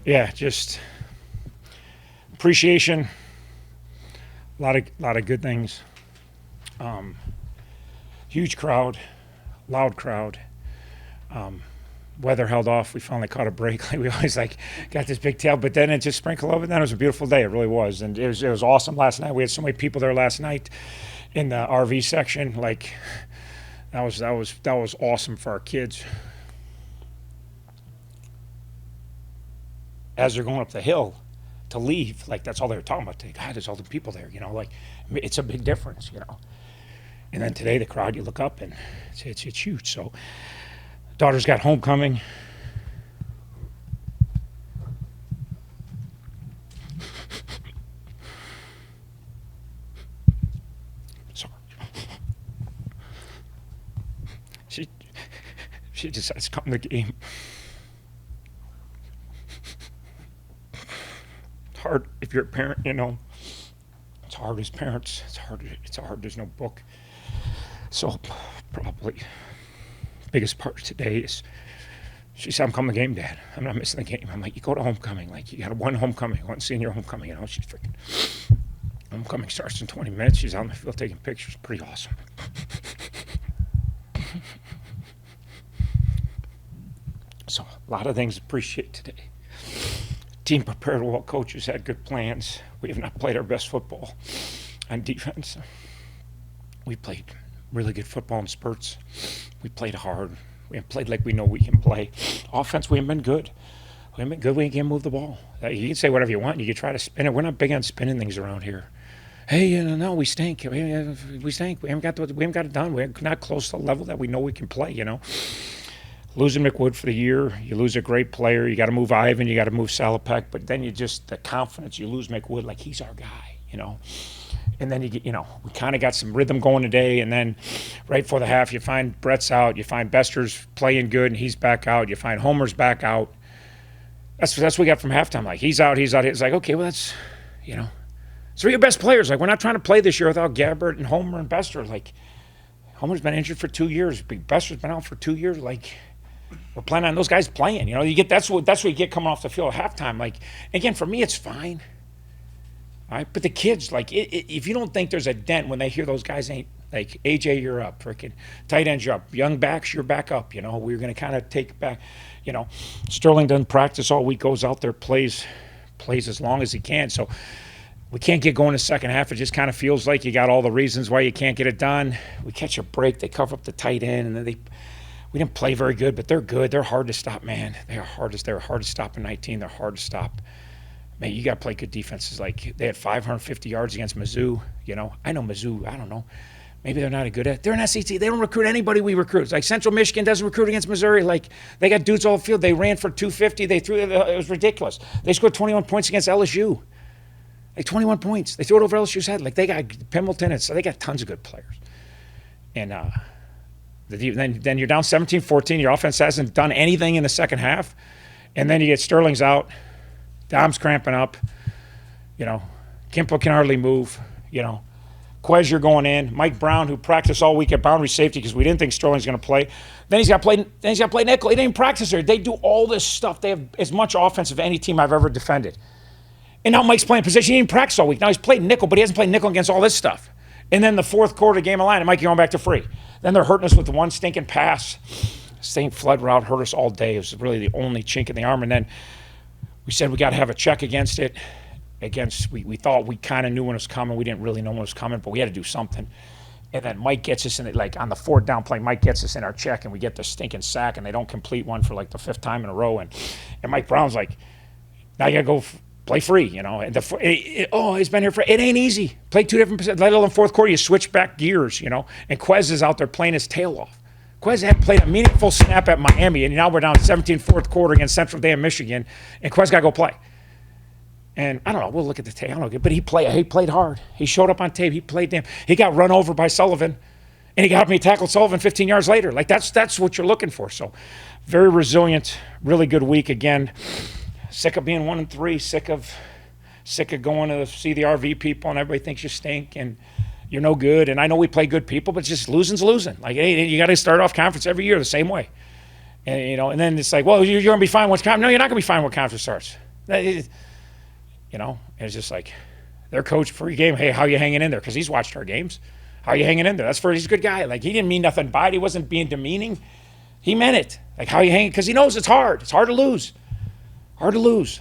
yeah, just appreciation. A lot of good things. Huge crowd, loud crowd. Weather held off. We finally caught a break. Like we always got this big tail, but then it just sprinkled over. Then it was a beautiful day. It really was, and it was awesome last night. We had so many people there last night in the RV section. Like that was awesome for our kids. As they're going up the hill to leave, like that's all they were talking about today. God, there's all the people there. Like it's a big difference. And then today the crowd, you look up and it's huge. So daughter's got homecoming. Sorry. She decides to come to the game. It's hard if you're a parent, It's hard as parents. It's hard. There's no book. So probably biggest part today is she said, I'm coming to the game, Dad. I'm not missing the game. I'm like, you go to homecoming. Like, you got one homecoming, one senior homecoming. She's freaking. Homecoming starts in 20 minutes. She's out in the field taking pictures. Pretty awesome. So, a lot of things to appreciate today. Team prepared well. Coaches had good plans. We have not played our best football on defense. We played really good football in spurts. We played hard. We haven't played like we know we can play. Offense, we haven't been good. We can't move the ball. You can say whatever you want. You can try to spin it. We're not big on spinning things around here. Hey, no, we stink. We stink. We haven't got it done. We're not close to the level that we know we can play. Losing McWood for the year, you lose a great player. You got to move Ivan. You got to move Salopek. But then the confidence. You lose McWood like he's our guy. And then you get, we kind of got some rhythm going today. And then right before the half, you find Brett's out. You find Bester's playing good, and he's back out. You find Homer's back out. That's what we got from halftime. Like, he's out. It's like, okay, well, that's, three of your best players. Like, we're not trying to play this year without Gabbert and Homer and Bester. Like, Homer's been injured for 2 years. Bester's been out for 2 years. Like, we're planning on those guys playing. That's what you get coming off the field at halftime. Like, again, for me, it's fine. All right, but the kids, like, if you don't think there's a dent when they hear those guys ain't, like, AJ, you're up, freaking tight ends, you're up, young backs, you're back up, we're going to kind of take back, Sterling doesn't practice all week, goes out there, plays as long as he can, so we can't get going the second half. It just kind of feels like you got all the reasons why you can't get it done. We catch a break, they cover up the tight end, and then we didn't play very good, but they're good. They're hard to stop, man. They're hard to stop in 19. They're hard to stop. Man, you got to play good defenses. Like, they had 550 yards against Mizzou. I know Mizzou, I don't know. Maybe they're not a good at. They're an SEC. They don't recruit anybody we recruit. It's like Central Michigan doesn't recruit against Missouri. Like, they got dudes all the field. They ran for 250. They threw it. It was ridiculous. They scored 21 points against LSU. Like, 21 points. They threw it over LSU's head. Like, they got Pendleton. And so they got tons of good players. And then you're down 17-14. Your offense hasn't done anything in the second half. And then you get Sterling's out. Dom's cramping up. Kimpler can hardly move. Quez, you're going in. Mike Brown, who practiced all week at boundary safety because we didn't think Sterling's going to play. Then he's got to play nickel. He didn't even practice there. They do all this stuff. They have as much offense of any team I've ever defended. And now Mike's playing position. He didn't practice all week. Now he's played nickel, but he hasn't played nickel against all this stuff. And then the fourth quarter game of line, and Mike, you're going back to free. Then they're hurting us with the one stinking pass. St. Flood route hurt us all day. It was really the only chink in the arm. And then we said we got to have a check against it. We thought we kind of knew when it was coming. We didn't really know when it was coming, but we had to do something. And then Mike gets us in it, like on the fourth down play, Mike gets us in our check, and we get the stinking sack, and they don't complete one for like the fifth time in a row. And Mike Brown's like, now you got to go play free, And he's been here for, it ain't easy. Play two different positions. Let alone fourth quarter, you switch back gears, And Quez is out there playing his tail off. Quez hadn't played a meaningful snap at Miami, and now we're down 17 fourth quarter against Central Day of Michigan, and Quez got to go play. And I don't know, we'll look at the tape. I don't know, but he played hard. He showed up on tape. He played damn. He got run over by Sullivan, and he got up and he tackled Sullivan 15 yards later. Like, that's what you're looking for. So, very resilient, really good week again. Sick of being 1-3. Sick of going to see the RV people, and everybody thinks you stink and you're no good. And I know we play good people, but just losing's losing. Like, hey, you got to start off conference every year the same way. And and then it's like, well, you're going to be fine once conference. No, you're not going to be fine when conference starts. You know, and it's just like their coach pre-game, hey, how you hanging in there? Because he's watched our games. How you hanging in there? He's a good guy. Like, he didn't mean nothing by it. He wasn't being demeaning. He meant it. Like, how you hanging? Because he knows it's hard. It's hard to lose. Hard to lose.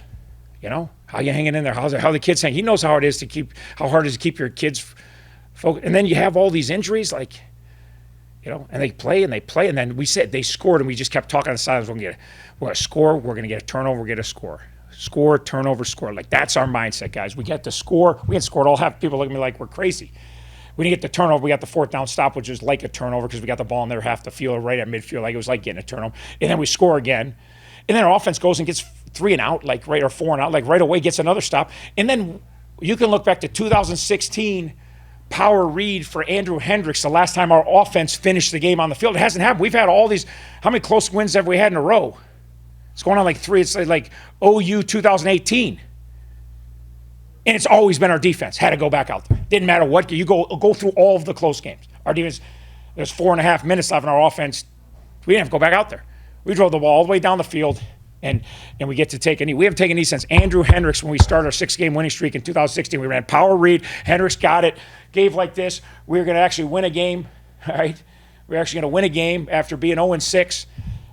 You know, how you hanging in there? How the kids hang? He knows how hard it is to keep your kids focused. And then you have all these injuries, like, you know, and they play, and then we said they scored, and we just kept talking on the sidelines. We're going to score. We're going to get a turnover. We're going to score. Score, turnover, score. Like, that's our mindset, guys. We get the score. We had scored all half. People look at me like we're crazy. We didn't get the turnover. We got the fourth down stop, which is like a turnover because we got the ball in there half the field, right at midfield. Like, it was like getting a turnover. And then we score again. And then our offense goes and gets 3 and out, like, right, or 4 and out, like, right away gets another stop. And then you can look back to 2016 power read for Andrew Hendricks, the last time our offense finished the game on the field. It hasn't happened. We've had all these. How many close wins have we had in a row? It's going on like 3. It's like OU 2018. And it's always been our defense. Had to go back out there. Didn't matter what. You go through all of the close games. Our defense, there's 4.5 minutes left in our offense. We didn't have to go back out there. We drove the ball all the way down the field, and we get to take a knee. We haven't taken a knee since Andrew Hendricks when we started our 6-game winning streak in 2016. We ran power read. Hendricks got it, gave like this. We were going to actually win a game, all right? We were actually going to win a game after being 0-6.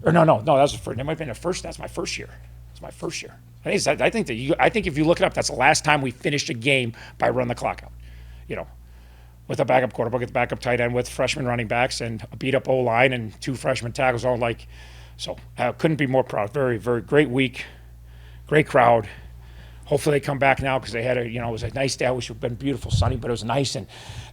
Or no, that was the first. That might have been the first. That's my first year. That's my first year. I think if you look it up, that's the last time we finished a game by run the clock out. You know, with a backup quarterback, with a backup tight end, with freshman running backs, and a beat up O-line, and 2 freshman tackles, all like. So couldn't be more proud. Very, very great week, great crowd. Hopefully they come back now because they had it was a nice day. I wish it would have been beautiful, sunny, but it was nice, and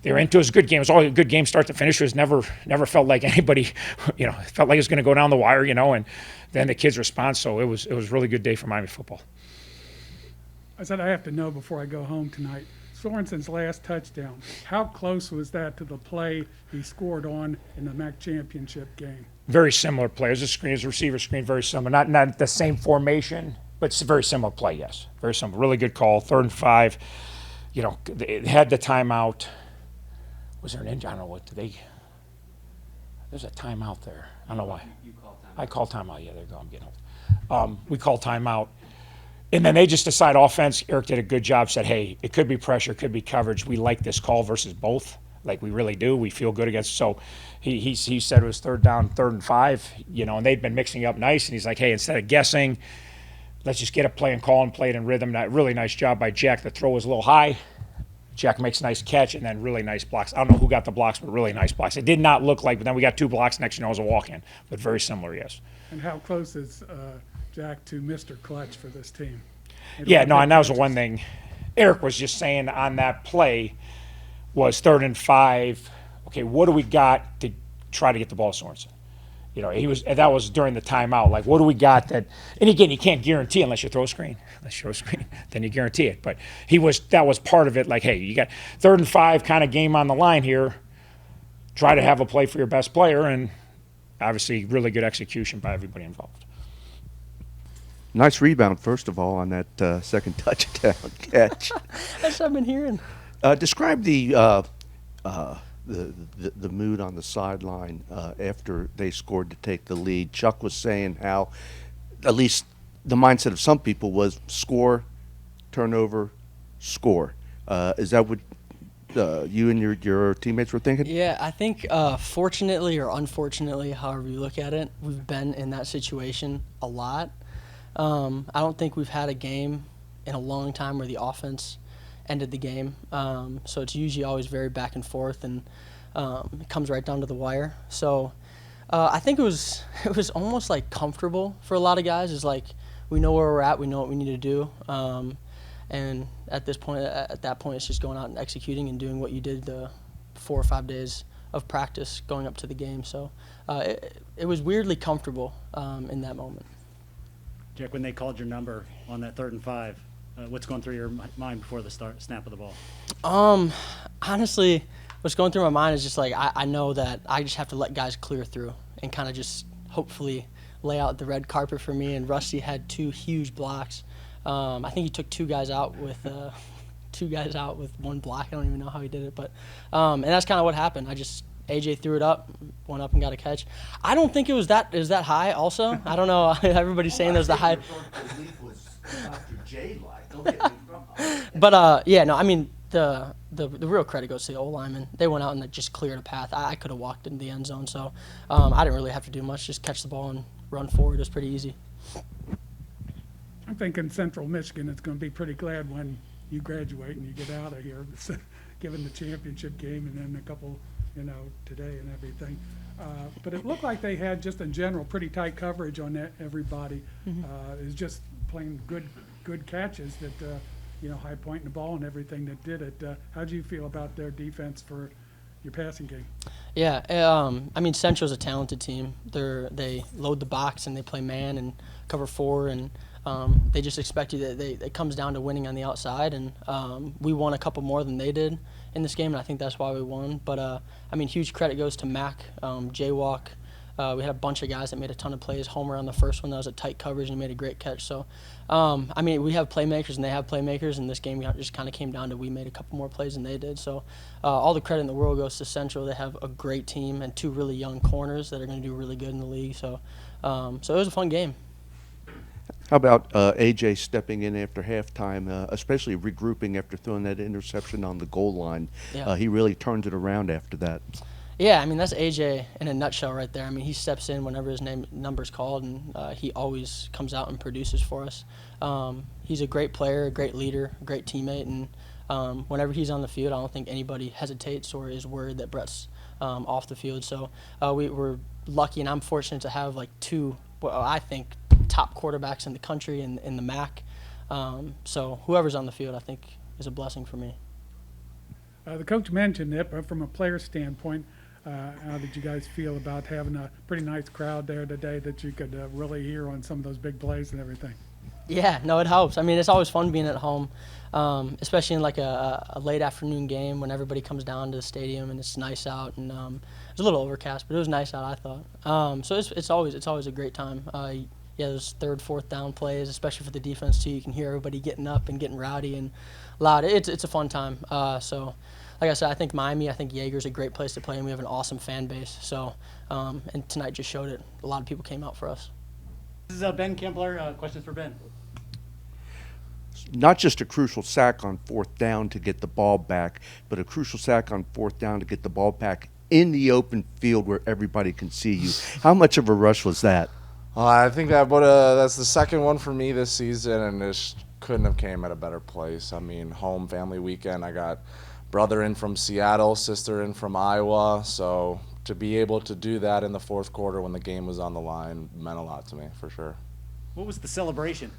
they were into it. It was a good game. It was all a good game, start to finish. It was never felt like anybody, it felt like it was going to go down the wire, and then the kids' response. So it was a really good day for Miami football. I said I have to know before I go home tonight. Sorenson's last touchdown. How close was that to the play he scored on in the MAC championship game? Very similar play. As a receiver screen, very similar. Not the same formation, but it's a very similar play, yes. Very similar. Really good call. 3rd and 5. They had the timeout. Was there an injury? I don't know what. There's a timeout there. I don't know why. You called timeout. I called timeout. Yeah, there you go. I'm getting old. We called timeout. And then they just decide offense. Eric did a good job, said, hey, it could be pressure, it could be coverage. We like this call versus both. Like, we really do. We feel good against. So he said it was 3rd down, 3rd and 5, and they'd been mixing up nice. And he's like, hey, instead of guessing, let's just get a play and call and play it in rhythm. Really nice job by Jack. The throw was a little high. Jack makes a nice catch, and then really nice blocks. I don't know who got the blocks, but really nice blocks. It did not look like, but then we got 2 blocks. Next, it was a walk-in. But very similar, yes. And how close is Jack to Mr. Clutch for this team? Yeah, no, and that was the one thing Eric was just saying on that play was 3rd and 5. Okay, what do we got to try to get the ball to Sorenson? That was during the timeout. Like, what do we got that? And again, you can't guarantee unless you throw a screen. Then you guarantee it. But that was part of it. Like, hey, you got 3rd and 5 kind of game on the line here. Try to have a play for your best player, and obviously, really good execution by everybody involved. Nice rebound, first of all, on that second touchdown catch. That's what I've been hearing. Describe the mood on the sideline after they scored to take the lead. Chuck was saying how, at least the mindset of some people was score, turnover, score. Is that what you and your teammates were thinking? Yeah, I think fortunately or unfortunately, however you look at it, we've been in that situation a lot. I don't think we've had a game in a long time where the offense ended the game. So it's usually always very back and forth, and it comes right down to the wire. So I think it was almost like comfortable for a lot of guys. It's like we know where we're at, we know what we need to do, and at that point, it's just going out and executing and doing what you did the 4 or 5 days of practice going up to the game. So it was weirdly comfortable in that moment. Jack, when they called your number on that 3rd and 5, what's going through your mind before the snap of the ball? Honestly, what's going through my mind is just like I know that I just have to let guys clear through and kind of just hopefully lay out the red carpet for me. And Rusty had 2 huge blocks. I think he took 2 guys out with 1 block. I don't even know how he did it, but and that's kind of what happened. AJ threw it up, went up and got a catch. I don't think it was that high also. I don't know. Everybody's saying there's the high. Dr. J like, don't get me wrong. But yeah, no, I mean the real credit goes to the O-linemen. They went out and they just cleared a path. I could have walked into the end zone, so I didn't really have to do much. Just catch the ball and run forward. It was pretty easy. I'm thinking Central Michigan is going to be pretty glad when you graduate and you get out of here, given the championship game and then a couple, today and everything. But it looked like they had, just in general, pretty tight coverage on everybody. It was just playing good catches that, high pointing the ball and everything that did it. How do you feel about their defense for your passing game? Yeah, I mean Central's a talented team. They load the box and they play man and cover four, and they just expect you that it comes down to winning on the outside, and we won a couple more than they did in this game, and I think that's why we won. But I mean, huge credit goes to Mac, Jaywalk. We had a bunch of guys that made a ton of plays. Homer on the first one, that was a tight coverage, and he made a great catch. So, I mean, we have playmakers, and they have playmakers, and this game just kind of came down to we made a couple more plays than they did. So, all the credit in the world goes to Central. They have a great team and two really young corners that are going to do really good in the league. So, so it was a fun game. How about AJ stepping in after halftime, especially regrouping after throwing that interception on the goal line? Yeah. He really turned it around after that. Yeah, I mean, that's AJ in a nutshell right there. I mean, he steps in whenever his number's called, and he always comes out and produces for us. He's a great player, a great leader, a great teammate, and whenever he's on the field, I don't think anybody hesitates or is worried that Brett's off the field. So we're lucky, and I'm fortunate to have like two, well, I think, top quarterbacks in the country and in the MAC. So whoever's on the field, I think, is a blessing for me. The coach mentioned it, but from a player standpoint, how did you guys feel about having a pretty nice crowd there today that you could really hear on some of those big plays and everything? Yeah, no, it helps. I mean, it's always fun being at home, especially in like a late afternoon game when everybody comes down to the stadium and it's nice out. And it was a little overcast, but it was nice out, I thought. So it's always a great time. Yeah, those third, fourth down plays, especially for the defense too. You can hear everybody getting up and getting rowdy and loud. It's a fun time. So, like I said, I think Jaeger's a great place to play, and we have an awesome fan base. So, and tonight just showed it. A lot of people came out for us. This is Ben Kimpler. Questions for Ben. Not just a crucial sack on fourth down to get the ball back, but a crucial sack on fourth down to get the ball back in the open field where everybody can see you. How much of a rush was that? I think that's the second one for me this season, and this couldn't have came at a better place. I mean, home family weekend. I got brother in from Seattle, sister in from Iowa, so to be able to do that in the fourth quarter when the game was on the line meant a lot to me, for sure. What was the celebration?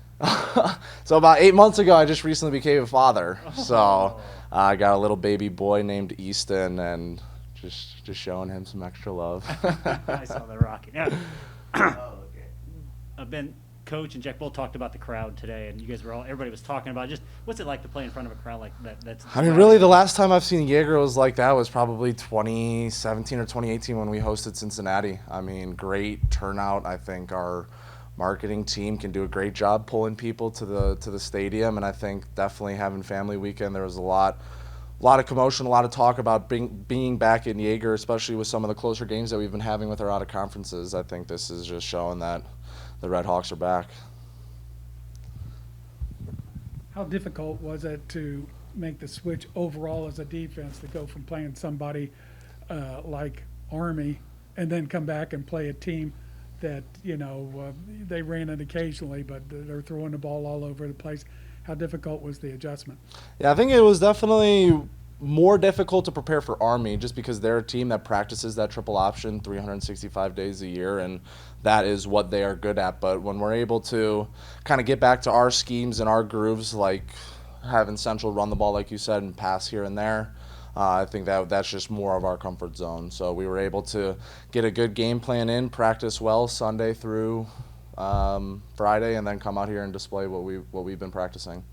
So about 8 months ago, I just recently became a father. So I got a little baby boy named Easton, and just showing him some extra love. I saw the rocket. Yeah. Ben, Coach and Jack both talked about the crowd today, and you guys everybody was talking about just what's it like to play in front of a crowd like that. I mean, really, the last time I've seen Jaeger was like that was probably 2017 or 2018 when we hosted Cincinnati. I mean, great turnout. I think our marketing team can do a great job pulling people to the stadium, and I think definitely having family weekend, there was a lot of commotion, a lot of talk about being back in Jaeger, especially with some of the closer games that we've been having with our out of conferences. I think this is just showing that the Red Hawks are back. How difficult was it to make the switch overall as a defense to go from playing somebody like Army and then come back and play a team that, they ran it occasionally, but they're throwing the ball all over the place? How difficult was the adjustment? Yeah, I think it was definitely more difficult to prepare for Army just because they're a team that practices that triple option 365 days a year, and that is what they are good at. But when we're able to kind of get back to our schemes and our grooves, like having Central run the ball, like you said, and pass here and there, I think that's just more of our comfort zone. So we were able to get a good game plan in, practice well Sunday through Friday, and then come out here and display what we've been practicing.